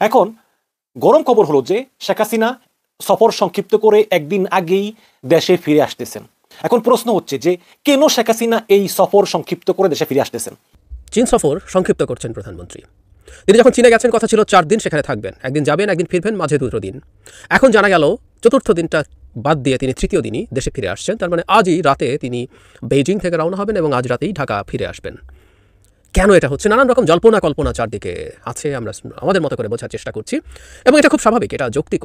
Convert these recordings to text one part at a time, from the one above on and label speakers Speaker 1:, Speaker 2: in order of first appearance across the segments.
Speaker 1: এখন গরম খবর হলো যে শেখ হাসিনা সফর সংক্ষিপ্ত করে একদিন আগেই দেশে ফিরে আসতেছেন। এখন প্রশ্ন হচ্ছে যে কেন শেখ হাসিনা এই সফর সংক্ষিপ্ত করে দেশে ফিরে আসতেছেন?
Speaker 2: চীন সফর সংক্ষিপ্ত করছেন প্রধানমন্ত্রী। তিনি যখন চীনে গেছেন কথা ছিল 4 দিন সেখানে থাকবেন, একদিন যাবেন একদিন ফিরবেন, মাঝে 2 দিন। এখন জানা গেল চতুর্থ দিনটা বাদ দিয়ে তিনি তৃতীয় দিনই দেশে ফিরে আসছেন। তার মানে আজই রাতে তিনি বেইজিং থেকে রওনা হবেন এবং আজ রাতেই ঢাকা ফিরে আসবেন। কেন এটা হচ্ছে? নানান রকম জল্পনা কল্পনা চারদিকে আছে, আমরা আমাদের মতো করে বোঝার চেষ্টা করছি এবং এটা খুব স্বাভাবিক, এটা যৌক্তিক।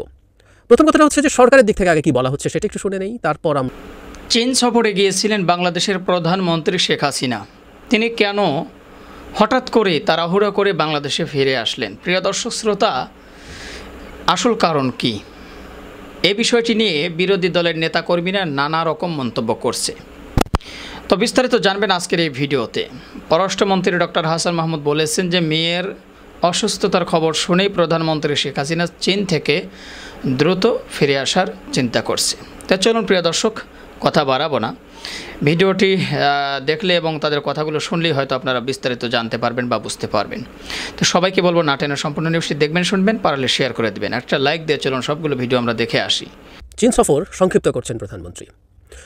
Speaker 2: প্রথম কথাটা হচ্ছে যে সরকারের দিক থেকে আগে কি বলা হচ্ছে সেটা একটু শুনে নেই, তারপর আমরা।
Speaker 3: চীন সফরে গিয়েছিলেন বাংলাদেশের প্রধানমন্ত্রী শেখ হাসিনা। তিনি কেন হঠাৎ করে তাড়াহুড়ো করে বাংলাদেশে ফিরে আসলেন? প্রিয় দর্শক শ্রোতা, আসল কারণ কি? এই বিষয়টি নিয়ে বিরোধী দলের নেতাকর্মীরা নানা রকম মন্তব্য করছে। তো বিস্তারিত জানবেন আজকের এই ভিডিওতে। পররাষ্ট্রমন্ত্রী ডক্টর হাসান মাহমুদ বলেছেন যে মেয়ের অসুস্থতার খবর শুনেই প্রধানমন্ত্রী শেখ হাসিনা চীন থেকে দ্রুত ফিরে আসার চিন্তা করছে। তা চলুন প্রিয় দর্শক, কথা বাড়াবো না, ভিডিওটি দেখলে এবং তাদের কথাগুলো শুনলেই হয়তো আপনারা বিস্তারিত জানতে পারবেন বা বুঝতে পারবেন। তো সবাইকে বলবো না টেনে সম্পূর্ণ নিউজটি দেখবেন, শুনবেন, পারলে শেয়ার করে দেবেন, একটা লাইক দিয়ে চলুন সবগুলো ভিডিও আমরা দেখে আসি।
Speaker 2: চীন সফর সংক্ষিপ্ত করছেন প্রধানমন্ত্রী।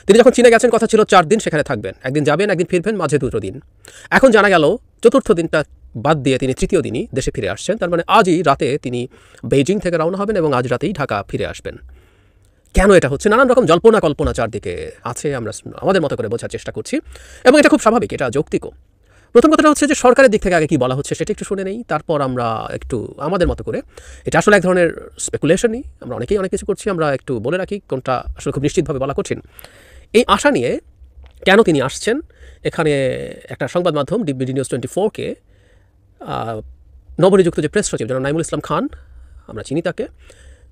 Speaker 2: তিনি যখন চীনে গেছেন কথা ছিল 4 দিন সেখানে থাকবেন, একদিন যাবেন একদিন ফিরবেন, মাঝে 2 দিন। এখন জানা গেল চতুর্থ দিনটা বাদ দিয়ে তিনি তৃতীয় দিনই দেশে ফিরে আসছেন। তার মানে আজই রাতে তিনি বেইজিং থেকে রওনা হবেন এবং আজ রাতেই ঢাকা ফিরে আসবেন। কেন এটা হচ্ছে? নানান রকম জল্পনা কল্পনা চারদিকে আছে, আমরা আমাদের মতো করে বোঝার চেষ্টা করছি এবং এটা খুব স্বাভাবিক, এটা যৌক্তিক। প্রথম কথাটা হচ্ছে যে সরকারের দিক থেকে আগে কি বলা হচ্ছে সেটা একটু শুনে নেই, তারপর আমরা একটু আমাদের মতো করে, এটা আসলে এক ধরনের স্পেকুলেশনই, আমরা অনেকেই অনেক কিছু করছি, আমরা একটু বলে রাখি কোনটা আসলে খুব নিশ্চিতভাবে বলা কঠিন। এই আশা নিয়ে কেন তিনি আসছেন, এখানে একটা সংবাদ মাধ্যম ডিবিডি নিউজ 24-কে নবনিযুক্ত যে প্রেস সচিব জনাব নাইমুল ইসলাম খান, আমরা চিনি তাকে,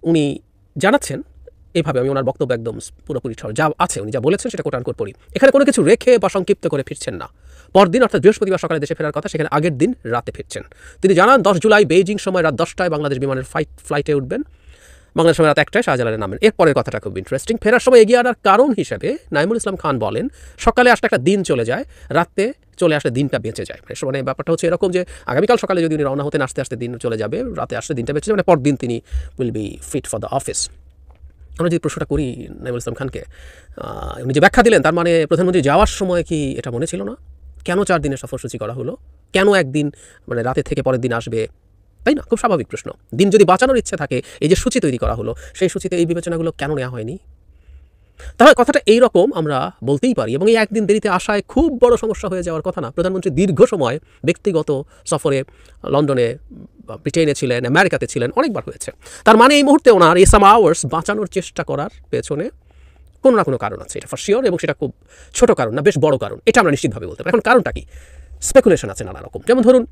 Speaker 2: উনি জানাচ্ছেন এইভাবে, আমি ওনার বক্তব্য একদম পুরোপুরি যা আছে উনি যা বলেছেন সেটা কোট আনকোট পড়ি। এখানে কোনো কিছু রেখে বা সংক্ষিপ্ত করে ফিরছেন না। পরদিন অর্থাৎ বৃহস্পতিবার সকালে দেশে ফেরার কথা, সেখানে আগের দিন রাতে ফিরছেন। তিনি জানান 10 জুলাই বেইজিং সময় রাত 10টায় বাংলাদেশ বিমানের ফ্লাইটে উঠবেন, বাংলাদেশ সময় রাত 1টায় শাহজালালে নামেন। এরপরের কথাটা খুব ইন্টারেস্টিং। ফেরার সময় এগিয়ে আনার কারণ হিসেবে নাইমুল ইসলাম খান বলেন, সকালে আসলে একটা দিন চলে যায়, রাতে চলে আসলে দিনটা বেঁচে যায়। মানে ব্যাপারটা হচ্ছে এরকম যে আগামীকাল সকালে যদি উনি রওনা হতেন, আসতে আসতে দিন চলে যাবে, রাতে আসলে দিনটা বেঁচে যাবে, মানে পরদিন তিনি will be fit for the office. আমরা যদি প্রশ্নটা করি নাইমুল ইসলাম খানকে, উনি যে ব্যাখ্যা দিলেন, তার মানে প্রধানমন্ত্রী যাওয়ার সময় কি এটা মনে ছিল না? কেন 4 দিনের সফরসূচি করা হলো? কেন একদিন মানে রাতে থেকে পরের দিন আসবে? তাই না? খুব স্বাভাবিক প্রশ্ন। দিন যদি বাঁচানোর ইচ্ছে থাকে, এই যে সূচি তৈরি করা হলো, সেই সূচিতে এই বিবেচনাগুলো কেন নেওয়া হয়নি? তাহলে কথাটা এইরকম আমরা বলতেই পারি এবং এই একদিন দেরিতে আসায় খুব বড় সমস্যা হয়ে যাওয়ার কথা না। প্রধানমন্ত্রী দীর্ঘ সময় ব্যক্তিগত সফরে লন্ডনে, ব্রিটেনে ছিলেন, আমেরিকাতে ছিলেন, অনেকবার হয়েছে। তার মানে এই মুহূর্তে ওনার এই সাম আওয়ার্স বাঁচানোর চেষ্টা করার পেছনে কোনো না কোনো কারণ আছে, এটা ফর শিওর, এবং সেটা খুব ছোট কারণ না, বেশ বড় কারণ, এটা আমরা নিশ্চিতভাবে বলতে পারি। এখন কারণটা কি? স্পেকুলেশন আছে নানা রকম। যেমন ধরুন,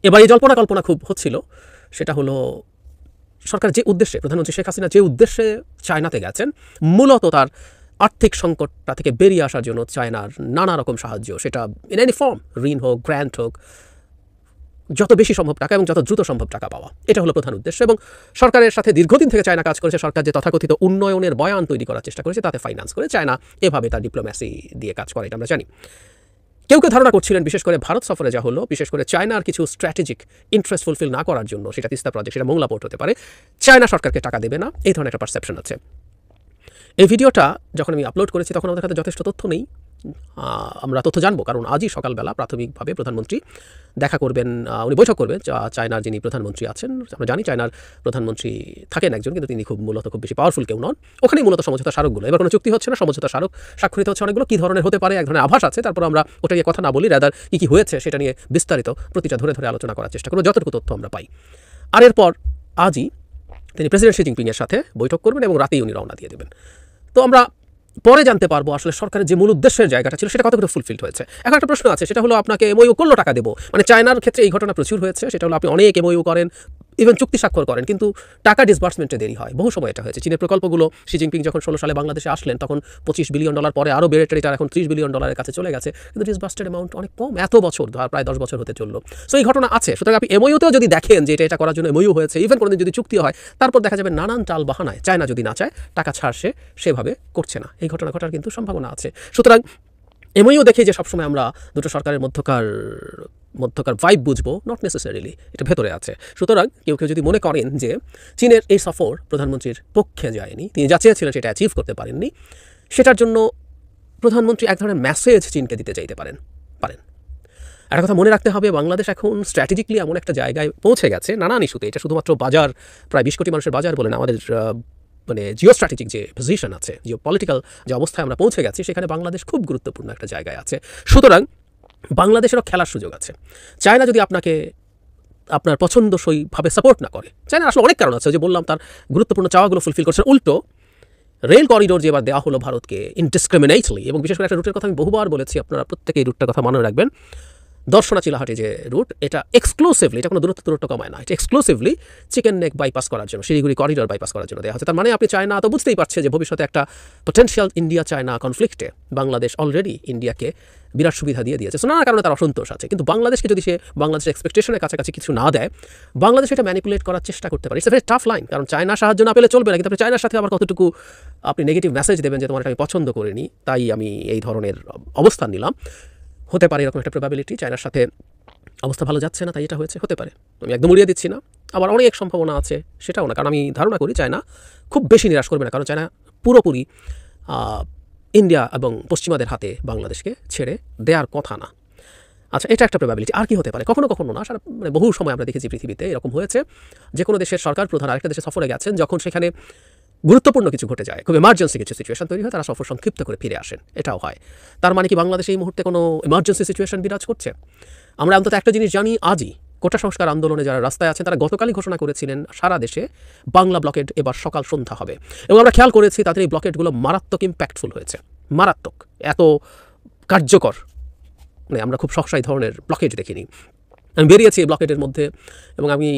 Speaker 2: এবার এই জল্পনা কল্পনা খুব হচ্ছিল, সেটা হলো সরকার যে উদ্দেশ্যে, প্রধানমন্ত্রী শেখ হাসিনা যে উদ্দেশ্যে চায়নাতে গেছেন, মূলত তার আর্থিক সংকটটা থেকে বেরিয়ে আসার জন্য চায়নার নানা রকম সাহায্য, সেটা ইন এনি ফর্ম, ঋণ হোক, গ্র্যান্ট হোক, যত বেশি সম্ভব টাকা এবং যত দ্রুত সম্ভব টাকা পাওয়া, এটা হলো প্রধান উদ্দেশ্য। এবং সরকারের সাথে দীর্ঘদিন থেকে চায়না কাজ করেছে। সরকার যে তথাকথিত উন্নয়নের বয়ান তৈরি করার চেষ্টা করেছে, তাতে ফাইন্যান্স করে চায়না এভাবে তার ডিপ্লোম্যাসি দিয়ে কাজ করে, এটা আমরা জানি। কেউ কেউ ধারণা করছিলেন, বিশেষ করে ভারত সফরে যা হলো, বিশেষ করে চায়নার কিছু স্ট্র্যাটেজিক ইন্টারেস্ট ফুলফিল না করার জন্য, সেটা তিস্তা প্রজেক্ট, সেটা মোংলা পোর্ট হতে পারে, চায়না সরকারকে টাকা দেবে না, এই ধরনের একটা পারসেপশন আছে। এই ভিডিওটা যখন আমি আপলোড করেছি তখন আমাদের কাছে যথেষ্ট তথ্য নেই, আমরা তথ্য জানবো, কারণ আজই সকালবেলা প্রাথমিকভাবে প্রধানমন্ত্রী দেখা করবেন, উনি বৈঠক করবেন চায়নার যিনি প্রধানমন্ত্রী আছেন। আমরা জানি চায়নার প্রধানমন্ত্রী থাকেন একজন, কিন্তু তিনি খুব বেশি পাওয়ারফুল কেউ নন। ওখানেই মূলত সমঝোতা স্মারকগুলো, এবার কোনো চুক্তি হচ্ছে না, সমঝোতা স্মারক স্বাক্ষরিত হচ্ছে অনেকগুলো, কী ধরনের হতে পারে এক ধরনের আভাস আছে। তারপর আমরা ওটা নিয়ে কথা না বলি, রাদার কী হয়েছে সেটা নিয়ে বিস্তারিত প্রতিটা ধরে ধরে আলোচনা করার চেষ্টা করবো, যতটুকু তথ্য আমরা পাই। আর এরপর আজই তিনি প্রেসিডেন্ট শি জিনপিংয়ের সাথে বৈঠক করবেন এবং রাতেই উনি রওনা দিয়ে দেবেন। তো আমরা পরে জানতে পারবো আসলে সরকারের যে মূল উদ্দেশ্যের জায়গাটা ছিল সেটা কতটুকু ফুলফিল হয়েছে। এখন একটা প্রশ্ন আছে, সেটা হলো আপনাকে এমওইউ করলো টাকা দেবো, মানে চায়নার ক্ষেত্রে এই ঘটনা প্রচুর হয়েছে। সেটা হলো আপনি অনেক এমওইউ করেন, ইভেন চুক্তি স্বাক্ষর করেন, কিন্তু টাকা ডিসবার্সমেন্টে দেরি হয়, বহু সময় এটা হয়েছে। চীনের প্রকল্পগুলো শি জিনপিং যখন 16 সালে বাংলাদেশে আসলেন, তখন $25 বিলিয়ন পরে আরও বেড়ে টেড়ে এখন $30 বিলিয়ন কাছে চলে গেছে, কিন্তু ডিসবার্সড অ্যামাউন্ট অনেক কম, এত বছর, প্রায় 10 বছর হতে চললো। সো এই ঘটনা আছে। সুতরাং আপনি এমওইউতেও যদি দেখেন যে এটা করার জন্য এমওইউ হয়েছে, ইভেন কোনোদিন যদি চুক্তি হয়, তারপর দেখা যাবে নানান টাল বাহানায় চায়না যদি না চায় টাকা ছাড়ছে, সেভাবে করছে না, এই ঘটনা ঘটার কিন্তু সম্ভাবনা আছে। সুতরাং এমওইউ দেখে যে সবসময় আমরা দুটো সরকারের মধ্যকার মধ্যকার ভাইব বুঝবো, নট নেসেসারিলি, এটা ভেতরে আছে। সুতরাং কেউ কেউ যদি মনে করেন যে চীনের এই সফর প্রধানমন্ত্রীর পক্ষে যায়নি, তিনি যা চেয়েছিলেন সেটা অ্যাচিভ করতে পারেননি, সেটার জন্য প্রধানমন্ত্রী এক ধরনের মেসেজ চীনকে দিতে চাইতে পারেন। একটা কথা মনে রাখতে হবে, বাংলাদেশ এখন স্ট্র্যাটেজিক্যালি এমন একটা জায়গায় পৌঁছে গেছে নানান ইস্যুতে। এটা শুধুমাত্র বাজার, প্রায় 20 কোটি মানুষের বাজার বলে না, আমাদের মানে জিও স্ট্র্যাটেজিক যে পজিশন আছে, জিও পলিটিক্যাল যে অবস্থায় আমরা পৌঁছে গেছি, সেখানে বাংলাদেশ খুব গুরুত্বপূর্ণ একটা জায়গায় আছে। সুতরাং বাংলাদেশেরও খেলার সুযোগ আছে। চায়না যদি আপনাকে আপনার পছন্দসইভাবে সাপোর্ট না করে, চায়না আসলে অনেক কারণ আছে, যে বললাম তার গুরুত্বপূর্ণ চাওয়াগুলো ফুলফিল করছে, উল্টো রেল করিডোর যে এবার দেওয়া হলো ভারতকে ইনডিসক্রিমিনেটলি, এবং বিশেষ করে একটা রুটের কথা আমি বহুবার বলেছি, আপনারা প্রত্যেকে এই রুটটার কথা মনে রাখবেন, দর্শনা চিলাহাটি যে রুট, এটা এক্সক্লুসিভলি, এটা কোনো দূরত্ব কমায় না, এটা এক্সক্লুসিভলি চিকেন নেক বাইপাস করার জন্য, শিলিগুড়ি করিডোর বাইপাস করার জন্য দেওয়া হচ্ছে। তার মানে আপনি চায়না তো বুঝতেই পারছে যে ভবিষ্যতে একটা পটেনশিয়াল ইন্ডিয়া চায়না কনফ্লিক্টে বাংলাদেশ অলরেডি ইন্ডিয়াকে বিরাট সুবিধা দিয়ে দিয়েছে। নানা কারণে তার অসন্তোষ আছে, কিন্তু বাংলাদেশকে যদি সে বাংলাদেশের এক্সপেকটেশনের কাছাকাছি কিছু না দেয়, বাংলাদেশ এটা ম্যানিপুলেট করার চেষ্টা করতে পারে। It's a very tough line, কারণ চায়না সাহায্য না পেলে চলবে না, কিন্তু আপনি চায়নার সাথে আবার কতটুকু আপনি নেগেটিভ মেসেজ দেবেন যে তোমার আমি পছন্দ করিনি, তাই আমি এই ধরনের অবস্থান নিলাম। হতে পারে এরকম একটা প্রবাবিলিটি, চায়নার সাথে অবস্থা ভালো যাচ্ছে না তাই এটা হয়েছে, হতে পারে, আমি একদম উড়িয়ে দিচ্ছি না। আবার অনেক সম্ভাবনা আছে সেটাও না, কারণ আমি ধারণা করি চায়না খুব বেশি নিরাশ করবে না, কারণ চায়না পুরোপুরি ইন্ডিয়া এবং পশ্চিমাদের হাতে বাংলাদেশকে ছেড়ে দেওয়ার কথা না। আচ্ছা, এটা একটা প্রবাবিলিটি। আর কি হতে পারে? কখনো কখনো না, সারা মানে বহু সময় আমরা দেখেছি পৃথিবীতে এরকম হয়েছে, যে কোনো দেশের সরকার প্রধান আরেকটা দেশে সফরে গেছেন, যখন সেখানে গুরুত্বপূর্ণ কিছু ঘটে যায়, খুব এমার্জেন্সি কিছু সিচুয়েশন তৈরি হয়, তারা সফর সংক্ষিপ্ত করে ফিরে আসেন, এটাও হয়। তার মানে কি বাংলাদেশে এই মুহূর্তে কোনো এমার্জেন্সি সিচুয়েশন বিরাজ করছে? আমরা অন্তত একটা জিনিস জানি, আজই কোটা সংস্কার আন্দোলনে যারা রাস্তায় আছেন, তারা গতকালই ঘোষণা করেছিলেন সারা দেশে বাংলা ব্লকেড এবার সকাল সন্ধ্যা হবে, এবং আমরা খেয়াল করেছি তাদের এই ব্লকেডগুলো মারাত্মক ইম্প্যাক্টফুল হয়েছে, মারাত্মক, এত কার্যকর, মানে আমরা খুব সহসাই ধরনের ব্লকেড দেখিনি। আমি বেরিয়েছি এই ব্লকেডের মধ্যে, এবং আমি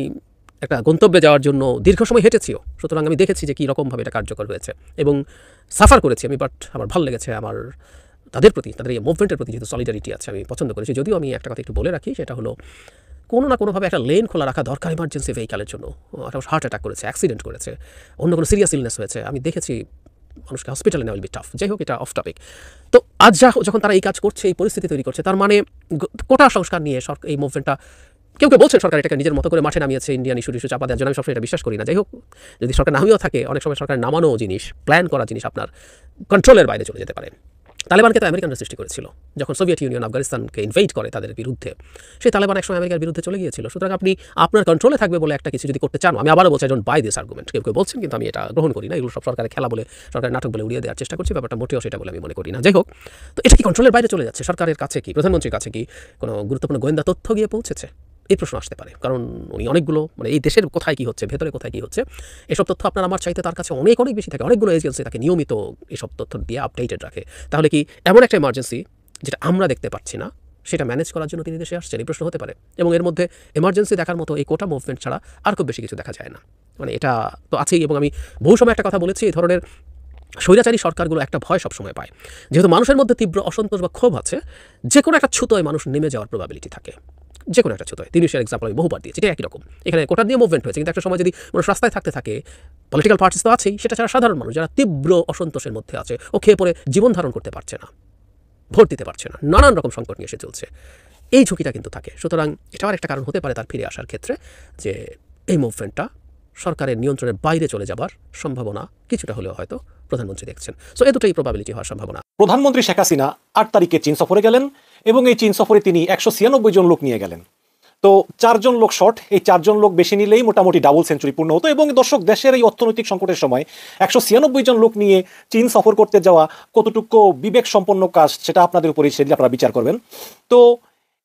Speaker 2: একটা গন্তব্যে যাওয়ার জন্য দীর্ঘ সময় হেঁটেছিও, সুতরাং আমি দেখেছি যে কী রকমভাবে এটা কার্যকর হয়েছে, এবং সাফার করেছি আমি, বাট আমার ভালো লেগেছে, আমার তাদের প্রতি, তাদের এই মুভমেন্টের প্রতি যেহেতু সলিডারিটি আছে, আমি পছন্দ করেছি। যদিও আমি একটা কথা একটু বলে রাখি, সেটা হলো কোনো না কোনোভাবে একটা লেন খোলা রাখা দরকার ইমার্জেন্সি ভেহিক্যালের জন্য। একটা হার্ট অ্যাটাক করেছে, অ্যাক্সিডেন্ট করেছে, অন্য কোনো সিরিয়াস ইলনেস হয়েছে, আমি দেখেছি মানুষকে হসপিটালে নেওয়া উইল বি টাফ। যাই হোক, এটা অফ টপিক। তো আজ যখন তারা এই কাজ করছে, এই পরিস্থিতি তৈরি করছে, তার মানে কোটা সংস্কার নিয়ে এই মুভমেন্টটা, কেউ কেউ বলছেন সরকার এটাকে নিজের মতো করে মাঠে নামিয়েছে, ইন্ডিয়ান ইস্যু চাপা দেওয়ার জন্য। আমি সবসময় এটা বিশ্বাস করি না। যাই হোক, যদি সরকার নামিয়েও থাকে, অনেক সময় সরকার নামানো জিনিস, প্ল্যান করা জিনিস আপনার কন্ট্রোলের বাইরে চলে যেতে পারে। তালেবানকে তো আমেরিকানরা সৃষ্টি করেছিল, যখন সোভিয়েত ইউনিয়ন আফগানিস্তানকে ইনভেড করে তাদের বিরুদ্ধে, সেই তালেবান একসময় আমেরিকার বিরুদ্ধে চলে গিয়েছিল। সুতরাং আপনি আপনার কন্ট্রোলে থাকবে বলে একটা কিছু যদি করতে চান, আমি আবারও বলছি, ডোন্ট বাই দিস আর্গুমেন্ট, কেউ কেউ বলছেন, কিন্তু আমি এটা গ্রহণ করি না। এগুলো সব সরকারের খেলা বলে, সরকারের নাটক বলে উড়িয়ে দেওয়ার চেষ্টা করছি, ব্যাপারটা মোটেও সেটা বলে আমি মনে করি না। যাই হোক, তো এটা কি কন্ট্রোলের বাইরে চলে যাচ্ছে? সরকারের কাছে কি, প্রধানমন্ত্রীর কাছে কি কোনো গুরুত্বপূর্ণ গোয়েন্দা তথ্য গিয়ে পৌঁছেছে? এই প্রশ্ন আসতে পারে, কারণ উনি অনেকগুলো, মানে এই দেশের কোথায় কী হচ্ছে, ভেতরে কোথায় কী হচ্ছে, এসব তথ্য আপনার আমার চাইতে তার কাছে অনেক অনেক বেশি থাকে। অনেকগুলো এজেন্সি তাকে নিয়মিত এসব তথ্য দিয়ে আপডেটেড রাখে। তাহলে কি এমন একটা এমার্জেন্সি যেটা আমরা দেখতে পাচ্ছি না, সেটা ম্যানেজ করার জন্য তিনি দেশে আসছেন? এই প্রশ্ন হতে পারে। এবং এর মধ্যে এমার্জেন্সি দেখার মতো এই কোটা মুভমেন্ট ছাড়া আর খুব বেশি কিছু দেখা যায় না, মানে এটা তো আছেই। এবং আমি বহু সময় একটা কথা বলেছি, এই ধরনের স্বৈরাচারী সরকারগুলো একটা ভয় সবসময় পায়, যেহেতু মানুষের মধ্যে তীব্র অসন্তোষ বা ক্ষোভ আছে, যে কোনো একটা ছুতোয় মানুষ নেমে যাওয়ার প্রবাবিলিটি থাকে, যে কোনো একটা ছুতোয়। তিনিশের এক্সাম্পল আমি বহুবার দিয়েছি, এটা একই রকম। এখানে কোটা নিয়ে মুভমেন্ট হয়েছে, কিন্তু একটা সময় যদি মানুষ রাস্তায় থাকতে থাকে, পলিটিক্যাল পার্টিস তো আছেই, সেটা ছাড়া সাধারণ মানুষ যারা তীব্র অসন্তোষের মধ্যে আছে, ও খেয়ে পরে জীবন ধারণ করতে পারছে না, ভোট দিতে পারছে না, নানান রকম সংকট নিয়ে এসে চলছে, এই ঝুঁকিটা কিন্তু থাকে। সুতরাং এটাও একটা কারণ হতে পারে তার ফিরে আসার ক্ষেত্রে, যে এই মুভমেন্টটা সরকারের নিয়ন্ত্রণের বাইরে চলে যাবার সম্ভাবনা কিছুটা হলেও হয়তো প্রধানমন্ত্রী দেখছেন। সো এই দুটোই প্রবাবিলিটি হওয়ার সম্ভাবনা।
Speaker 1: প্রধানমন্ত্রী শেখ হাসিনা 8 তারিখে চীন সফরে গেলেন, এবং এই চীন সফরে তিনি 196 জন লোক নিয়ে গেলেন। তো 4 জন লোক শর্ট, এই 4 জন লোক বেশি নিলেই মোটামুটি ডাবল সেঞ্চুরি পূর্ণ হতো। এবং দর্শক, দেশের এই অর্থনৈতিক সংকটের সময় 196 জন লোক নিয়ে চীন সফর করতে যাওয়া কতটুকু বিবেক সম্পন্ন কাজ, সেটা আপনাদের উপরেই, সেদিন আপনারা বিচার করবেন। তো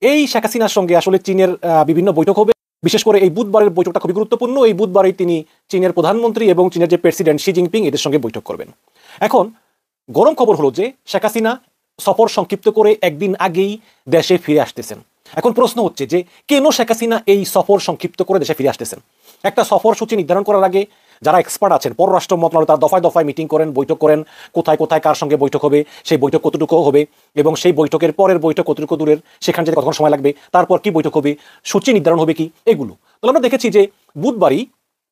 Speaker 1: এই শেখ হাসিনার সঙ্গে আসলে চীনের বিভিন্ন বৈঠক হবে, বিশেষ করে এই বুধবারের বৈঠকটা খুবই গুরুত্বপূর্ণ। এই বুধবারেই তিনি চীনের প্রধানমন্ত্রী এবং চীনের যে প্রেসিডেন্ট শি জিনপিং, এদের সঙ্গে বৈঠক করবেন। এখন গরম খবর হলো যে শেখ হাসিনা সফর সংক্ষিপ্ত করে একদিন আগেই দেশে ফিরে আসতেছেন। এখন প্রশ্ন হচ্ছে যে কেন শেখ হাসিনা এই সফর সংক্ষিপ্ত করে দেশে ফিরে আসতেছেন? একটা সফর সূচি নির্ধারণ করার আগে যারা এক্সপার্ট আছেন, পররাষ্ট্র মন্ত্রণালয়, তারা দফায় দফায় মিটিং করেন, বৈঠক করেন, কোথায় কোথায় কার সঙ্গে বৈঠক হবে, সেই বৈঠক কতটুকু হবে, এবং সেই বৈঠকের পরের বৈঠক কতটুকু দূরের, সেখানে যেতে কতক্ষণ সময় লাগবে, তারপর কি বৈঠক হবে, সূচি নির্ধারণ হবে কি, এগুলো। তাহলে আমরা দেখেছি যে বুধবারই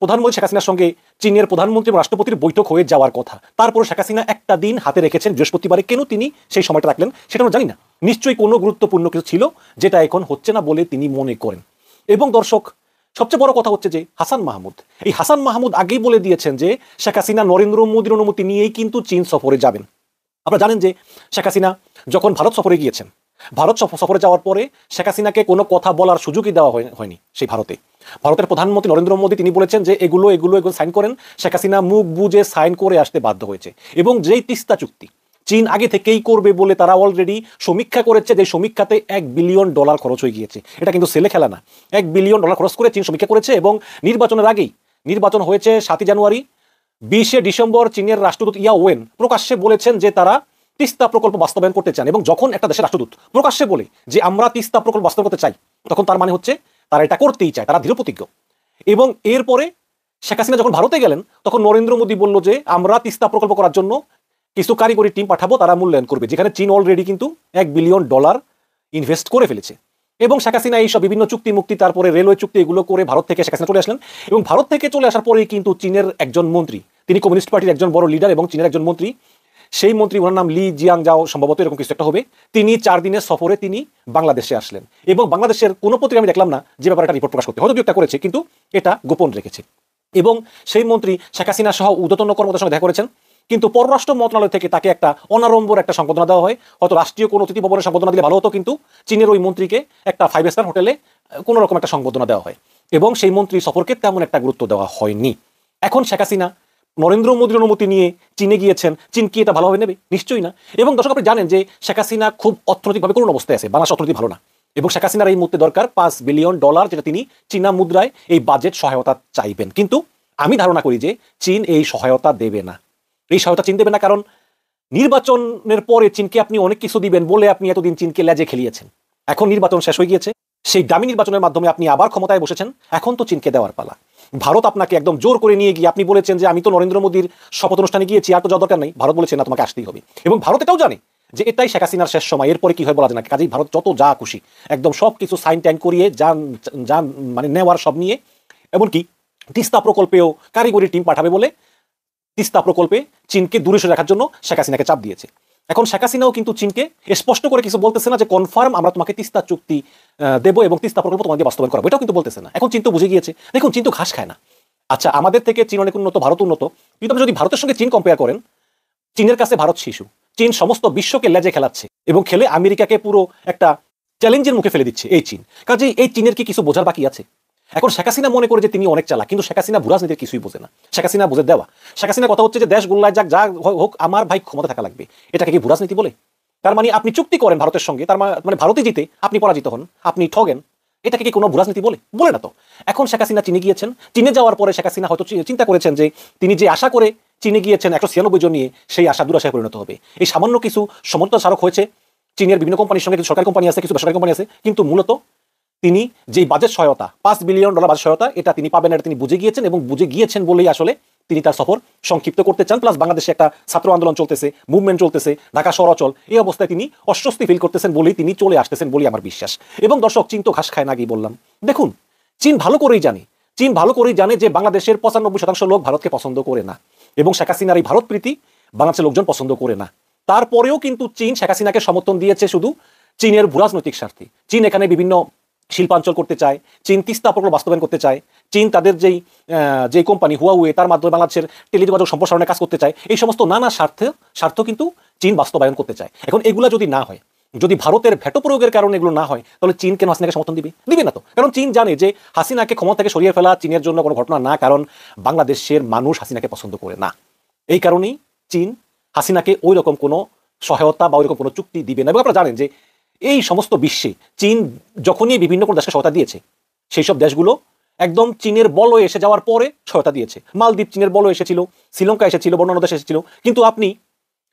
Speaker 1: প্রধানমন্ত্রী শেখ হাসিনার সঙ্গে চীনের প্রধানমন্ত্রী এবং রাষ্ট্রপতির বৈঠক হয়ে যাওয়ার কথা, তারপর শেখ হাসিনা একটা দিন হাতে রেখেছেন বৃহস্পতিবারে। কেন তিনি সেই সময়টা রাখলেন সেটা আমরা জানি না। নিশ্চয়ই কোনো গুরুত্বপূর্ণ কিছু ছিল যেটা এখন হচ্ছে না বলে তিনি মনে করেন। এবং দর্শক, সবচেয়ে বড় কথা হচ্ছে যে হাসান মাহমুদ, এই হাসান মাহমুদ আগেই বলে দিয়েছেন যে শেখ হাসিনা নরেন্দ্র মোদীর অনুমতি নিয়েই কিন্তু চীন সফরে যাবেন। আপনারা জানেন যে শেখ হাসিনা যখন ভারত সফরে গিয়েছেন, ভারত সফরে যাওয়ার পরে শেখ হাসিনাকে কোনো কথা বলার সুযোগই দেওয়া হয়নি। সেই ভারতের প্রধানমন্ত্রী নরেন্দ্র মোদী তিনি বলেছেন যে এগুলো সাইন করেন। শেখ হাসিনা মুখ বুঝে সাইন করে আসতে বাধ্য হয়েছে। এবং যেই তিস্তা চুক্তি চীন আগে থেকেই করবে বলে তারা অলরেডি সমীক্ষা করেছে, যে সমীক্ষাতে $1 বিলিয়ন খরচ হয়ে গিয়েছে। এটা কিন্তু ছেলে খেলা না। $1 বিলিয়ন খরচ করে চীন সমীক্ষা করেছে। এবং নির্বাচনের আগেই, নির্বাচন হয়েছে 7 জানুয়ারি, 20 ডিসেম্বর চীনের রাষ্ট্রদূত ইয়া ওয়েন প্রকাশ্যে বলেছেন যে তারা তিস্তা প্রকল্প বাস্তবায়ন করতে চান। এবং যখন একটা দেশের রাষ্ট্রদূত প্রকাশ্যে বলে যে আমরা তিস্তা প্রকল্প বাস্তবায়ন করতে চাই, তখন তার মানে হচ্ছে তারা এটা করতেই চায়, তারা দৃঢ়প্রতিজ্ঞ। এবং এরপরে শেখ হাসিনা যখন ভারতে গেলেন, তখন নরেন্দ্র মোদী বলল যে আমরা তিস্তা প্রকল্প করার জন্য কিছু কারিগরি টিম পাঠাবো, তারা মূল্যায়ন করবে, যেখানে চীন অলরেডি কিন্তু $1 বিলিয়ন ইনভেস্ট করে ফেলেছে। এবং শেখ হাসিনা এইসব বিভিন্ন চুক্তি মুক্তি, তারপরে রেলওয়ে চুক্তি, এগুলো করে ভারত থেকে শেখ হাসিনা চলে আসলেন। এবং ভারত থেকে চলে আসার পরেই কিন্তু চীনের একজন মন্ত্রী, তিনি কমিউনিস্ট পার্টির একজন বড় লিডার এবং চীনের একজন মন্ত্রী, সেই মন্ত্রী, ওনার নাম লি জিয়াংজাও সম্ভবত, এরকম কিছু একটা হবে, তিনি 4 দিনের সফরে তিনি বাংলাদেশে আসলেন। এবং বাংলাদেশের কোনো পত্রিকা আমি দেখলাম না যে ব্যাপারে একটা রিপোর্ট প্রকাশ করতে, হয়তো একটা করেছে কিন্তু এটা গোপন রেখেছে। এবং সেই মন্ত্রী শেখ হাসিনা সহ ঊর্ধ্বতন কর্মকর্তার সঙ্গে দেখা করেছেন, কিন্তু পররাষ্ট্র মন্ত্রণালয় থেকে তাকে একটা অনাড়ম্বর একটা সংবর্ধনা দেওয়া হয়। হয়তো রাষ্ট্রীয় কোনো অতিথি ভবনের সংবর্ধনা দিলে ভালো হতো, কিন্তু চীনের ওই মন্ত্রীকে একটা 5 স্টার হোটেলে কোনো রকম একটা সংবর্ধনা দেওয়া হয়। এবং সেই মন্ত্রী সফরকে তেমন একটা গুরুত্ব দেওয়া হয়নি। এখন শেখ হাসিনা নরেন্দ্র মোদীর অনুমতি নিয়ে চীনে গিয়েছেন, চীন কি এটা ভালোভাবে নেবে? নিশ্চয়ই না। এবং দর্শক, আপনি জানেন যে শেখ হাসিনা খুব অর্থনৈতিকভাবে করুণ অবস্থায় আছে, বাংলাদেশ অর্থনীতি ভালো না। এবং শেখ হাসিনার এই মুহূর্তে দরকার $5 বিলিয়ন, যেটা তিনি চীনা মুদ্রায় এই বাজেট সহায়তা চাইবেন। কিন্তু আমি ধারণা করি যে চীন এই সহায়তা দেবে না। এই সহায়তা চীন দেবে না, কারণ নির্বাচনের পরে চীনকে আপনি অনেক কিছু দিবেন বলে আপনি এতদিন চীনকে লেজে খেলিয়েছেন। এখন নির্বাচন শেষ হয়ে গিয়েছে, সেই দামি নির্বাচনের মাধ্যমে আপনি আবার ক্ষমতায় বসেছেন, এখন তো চীনকে দেওয়ার পালা। ভারত আপনাকে একদম জোর করে নিয়ে গিয়ে, আপনি বলেছেন যে আমি তো নরেন্দ্র মোদীর শপথ অনুষ্ঠানে গিয়েছি, আর তো যাওয়ার দরকার নেই। ভারত বলেছে না, তোমাকে আসতেই হবে। এবং ভারত এটাও জানে যে এটাই শেখ হাসিনার শেষ সময়, এরপরে কি হয় বলা যায় না। কাজেই ভারত যত যা খুশি একদম সব কিছু সাইন টাইন করিয়ে যান মানে নেওয়ার সব নিয়ে, এমনকি তিস্তা প্রকল্পেও কারিগরি টিম পাঠাবে বলে তিস্তা প্রকল্পে চীনকে দূরে সরে রাখার জন্য শেখ হাসিনাকে চাপ দিয়েছে। এখন শেখ হাসিনাও কিন্তু চীনকে স্পষ্ট করে কিছু বলতেছে না যে কনফার্ম আমরা তোমাকে তিস্তা চুক্তি দেবো এবং তিস্তা প্রকল্প তোমাকে বাস্তবায়ন করাবো, এটাও কিন্তু বলতেছে না। এখন চীন তো বুঝে গিয়েছে, দেখুন চীন তো ঘাস খায় না। আচ্ছা, আমাদের থেকে চীন অনেক উন্নত, ভারত উন্নত, কিন্তু আপনি যদি ভারতের সঙ্গে চীন কম্পেয়ার করেন, চীনের কাছে ভারত শিশু। চীন সমস্ত বিশ্বকে লেজে খেলাচ্ছে এবং খেলে আমেরিকাকে পুরো একটা চ্যালেঞ্জের মুখে ফেলে দিচ্ছে এই চীন। কাজেই এই চীনের কি কিছু বোঝার বাকি আছে? এখন শেখ হাসিনা মনে করে যে তিনি অনেক চালাক, কিন্তু শেখ হাসিনা ভূরাজনীতির কিছুই বোঝে না। শেখ হাসিনা বুঝে দেওয়া। শেখ হাসিনার কথা হচ্ছে যে দেশ গোল্লায় যাক, যা হোক, আমার ভাই ক্ষমতা থাকা লাগবে। এটাকে কি ভূরাজনীতি বলে? তার মানে আপনি চুক্তি করেন ভারতের সঙ্গে, তার মানে ভারতে জিতে আপনি পরাজিত হন, আপনি ঠগেন, এটাকে কি কোনো ভূরাজনীতি বলে? বলে না তো। এখন শেখ হাসিনা চীনে গিয়েছেন, চীনে যাওয়ার পরে শেখ হাসিনা হয়তো চিন্তা করেছেন যে তিনি যে আশা করে চীনে গিয়েছেন 196 জন নিয়ে, সেই আশা দুরাশায় পরিণত হবে। এই সামান্য কিছু সমঝোতা স্মারক হয়েছে চীনের বিভিন্ন কোম্পানির সঙ্গে, কিছু সরকারি কোম্পানি আছে, কিছু বেসরকারি কোম্পানি আছে, কিন্তু মূলত তিনি যেই বাজেট সহায়তা $5 বিলিয়ন বাজেট সহায়তা, এটা তিনি পাবেন, এটা তিনি বুঝে গিয়েছেন। এবং বুঝে গিয়েছেন বলেই আসলে তিনি তার সফর সংক্ষিপ্ত করতে চান। প্লাস বাংলাদেশে একটা ছাত্র আন্দোলন চলতেছে, মুভমেন্ট চলতেছে, ঢাকা শহর অচল, এই অবস্থায় তিনি অস্বস্তি ফিল করতেছেন বলেই তিনি চলে আসতেছেন বলেই আমার বিশ্বাস। এবং দর্শক, চীন তো ঘাস খায় না, আগেই বললাম। দেখুন, চীন ভালো করেই জানে যে বাংলাদেশের 95% লোক ভারতকে পছন্দ করে না, এবং শেখ হাসিনার এই ভারত প্রীতি বাংলাদেশের লোকজন পছন্দ করে না। তারপরেও কিন্তু চীন শেখ হাসিনাকে সমর্থন দিয়েছে শুধু চীনের ভূরাজনৈতিক স্বার্থে। চীন এখানে বিভিন্ন শিল্পাঞ্চল করতে চায়, চীন তিস্তা প্রকল্প বাস্তবায়ন করতে চায়, চীন তাদের যেই কোম্পানি হুয়াওয়ে, তার মাধ্যমে বাংলাদেশের টেলিযোগাযোগ সম্প্রসারণে কাজ করতে চায়। এই সমস্ত নানা স্বার্থ কিন্তু চীন বাস্তবায়ন করতে চায়। এখন এগুলা যদি না হয়, যদি ভারতের ভেটো প্রয়োগের কারণে এগুলো না হয়, তাহলে চীন কেন হাসিনাকে সমর্থন দিবে না তো। কারণ চীন জানে যে হাসিনাকে ক্ষমতা থেকে সরিয়ে ফেলা চীনের জন্য কোনো ঘটনা না, কারণ বাংলাদেশের মানুষ হাসিনাকে পছন্দ করে না। এই কারণেই চীন হাসিনাকে ওই রকম কোনো সহায়তা বা ওই রকম কোনো চুক্তি দিবে না। এবং আপনারা জানেন যে এই সমস্ত বিশ্বে চীন যখনই বিভিন্ন কোনো দেশকে সহায়তা দিয়েছে, সেই সব দেশগুলো একদম চীনের বলয়ে এসে যাওয়ার পরে সহায়তা দিয়েছে। মালদ্বীপ চীনের বলয়ে এসেছিল, শ্রীলঙ্কা এসেছিল, অন্যান্য দেশ এসেছিল। কিন্তু আপনি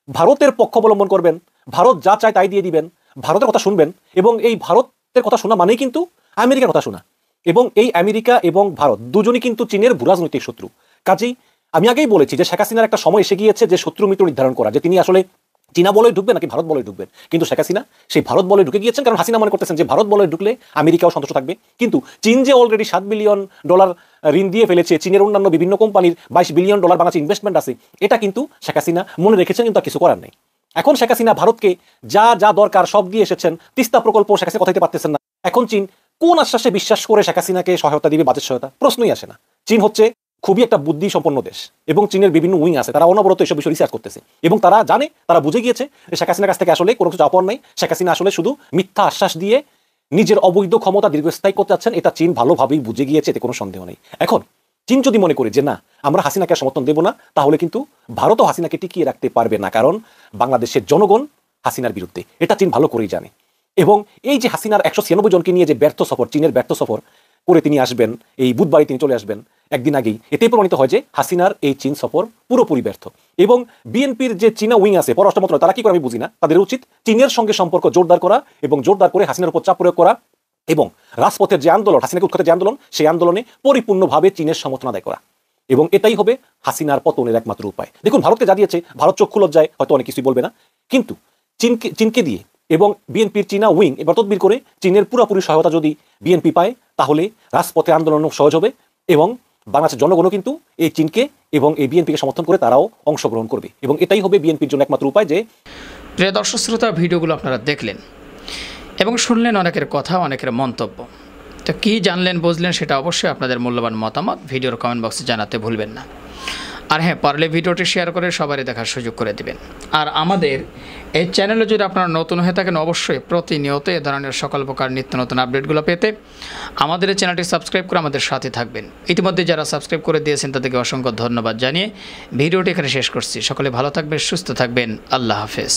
Speaker 1: ভারতের পক্ষ অবলম্বন করবেন, ভারত যা চায় তাই দিয়ে দিবেন, ভারতের কথা শুনবেন, এবং এই ভারতের কথা শোনা মানেই কিন্তু আমেরিকার কথা শোনা। এবং এই আমেরিকা এবং ভারত দুজনই কিন্তু চীনের ভূরাজনৈতিক শত্রু। কাজেই আমি আগেই বলেছি যে শেখ হাসিনার একটা সময় এসে গিয়েছে যে শত্রু মিত্র নির্ধারণ করা, যে তিনি আসলে চীনা বলে ঢুকবেন নাকি ভারত বলে ঢুকবেন। কিন্তু শেখ হাসিনা সেই ভারত বলে ঢুকে গিয়েছেন, কারণ হাসিনা মনে করতেছেন যে ভারত বলে ঢুকলে আমেরিকাও সন্তুষ্ট থাকবে। কিন্তু চীন যে অলরেডি $7 বিলিয়ন ঋণ দিয়ে ফেলেছে, চীনের অন্যান্য বিভিন্ন কোম্পানির $22 বিলিয়ন বাংলাদেশে ইনভেস্টমেন্ট আছে, এটা কিন্তু শেখ হাসিনা মনে রেখেছেন, কিন্তু আর কিছু করার নেই। এখন শেখ হাসিনা ভারতকে যা যা দরকার সব দিয়ে এসেছেন, তিস্তা প্রকল্প শেখ হাসিনা কথা দিতে পারতেছেন না। এখন চীন কোন আশ্বাসে বিশ্বাস করে শেখ হাসিনাকে সহায়তা দিবে, বাজেট সহায়তা? প্রশ্নই আসে না। চীন হচ্ছে খুবই একটা বুদ্ধি সম্পন্ন দেশ, এবং চীনের বিভিন্ন উইং আছে, তারা অনবরত এসব বিষয় রিসার্চ করতেছে, এবং তারা জানে, তারা বুঝে গিয়েছে যে শেখ হাসিনার কাছ থেকে আসলে কোনো কিছু আপন নাই। শেখ হাসিনা আসলে শুধু মিথ্যা আশ্বাস দিয়ে নিজের অবৈধ ক্ষমতা দীর্ঘস্থায়ী করতে যাচ্ছেন, এটা চীন ভালোভাবেই বুঝে গিয়েছে, এতে কোনো সন্দেহ নেই। এখন চীন যদি মনে করে যে না, আমরা হাসিনাকে সমর্থন দেব না, তাহলে কিন্তু ভারতও হাসিনাকে টিকিয়ে রাখতে পারবে না, কারণ বাংলাদেশের জনগণ হাসিনার বিরুদ্ধে, এটা চীন ভালো করেই জানে। এবং এই যে হাসিনার 196 জনকে নিয়ে যে ব্যর্থ সফর, চীনের ব্যর্থ সফর করে তিনি আসবেন, এই বুধবারই তিনি চলে আসবেন একদিন আগেই, এতেই প্রমাণিত হয় যে হাসিনার এই চীন সফর পুরোপুরি ব্যর্থ। এবং বিএনপির যে চীনা উইং আছে, পররাষ্ট্র মন্ত্রণালয়, তারা কি করে আমি বুঝি না, তাদের উচিত চীনের সঙ্গে সম্পর্ক জোরদার করা এবং জোরদার করে হাসিনার উপর চাপ প্রয়োগ করা, এবং রাজপথের যে আন্দোলন, হাসিনাকে উৎখাতের যে আন্দোলন, সেই আন্দোলনে পরিপূর্ণভাবে চীনের সমর্থন আদায় করা, এবং এটাই হবে হাসিনার পতনের একমাত্র উপায়। দেখুন, ভারতকে যা দিয়েছে, ভারত চক্ষু লজ্জায় হয়তো অনেক কিছুই বলবে না, কিন্তু চীনকে দিয়ে এবং বিএনপির চীনা উইং এবার তদবির করে চীনের পুরোপুরি সহায়তা যদি বিএনপি পায়, তাহলে রাজপথে আন্দোলন সহজ হবে, এবং বাংলাদেশের জনগণও কিন্তু এই চীনকে এবং এই বিএনপিকে সমর্থন করে তারাও অংশগ্রহণ করবে, এবং এটাই হবে বিএনপির জন্য একমাত্র উপায়। যে
Speaker 3: প্রিয় দর্শক শ্রোতা, ভিডিওগুলো আপনারা দেখলেন এবং শুনলেন অনেকের কথা, অনেকের মন্তব্য। তো কী জানলেন, বুঝলেন, সেটা অবশ্যই আপনাদের মূল্যবান মতামত ভিডিওর কমেন্ট বক্সে জানাতে ভুলবেন না। আর হ্যাঁ, পারলে ভিডিওটি শেয়ার করে সবারই দেখার সুযোগ করে দেবেন। আর আমাদের এই চ্যানেলে যদি আপনারা নতুন হয়ে থাকেন, অবশ্যই প্রতিনিয়ত এ ধরনের সকল প্রকার নিত্য নতুন আপডেটগুলো পেতে আমাদের এই চ্যানেলটি সাবস্ক্রাইব করে আমাদের সাথে থাকবেন। ইতিমধ্যে যারা সাবস্ক্রাইব করে দিয়েছেন তাদেরকে অসংখ্য ধন্যবাদ জানিয়ে ভিডিওটি এখানে শেষ করছি। সকলে ভালো থাকবেন, সুস্থ থাকবেন। আল্লাহ হাফেজ।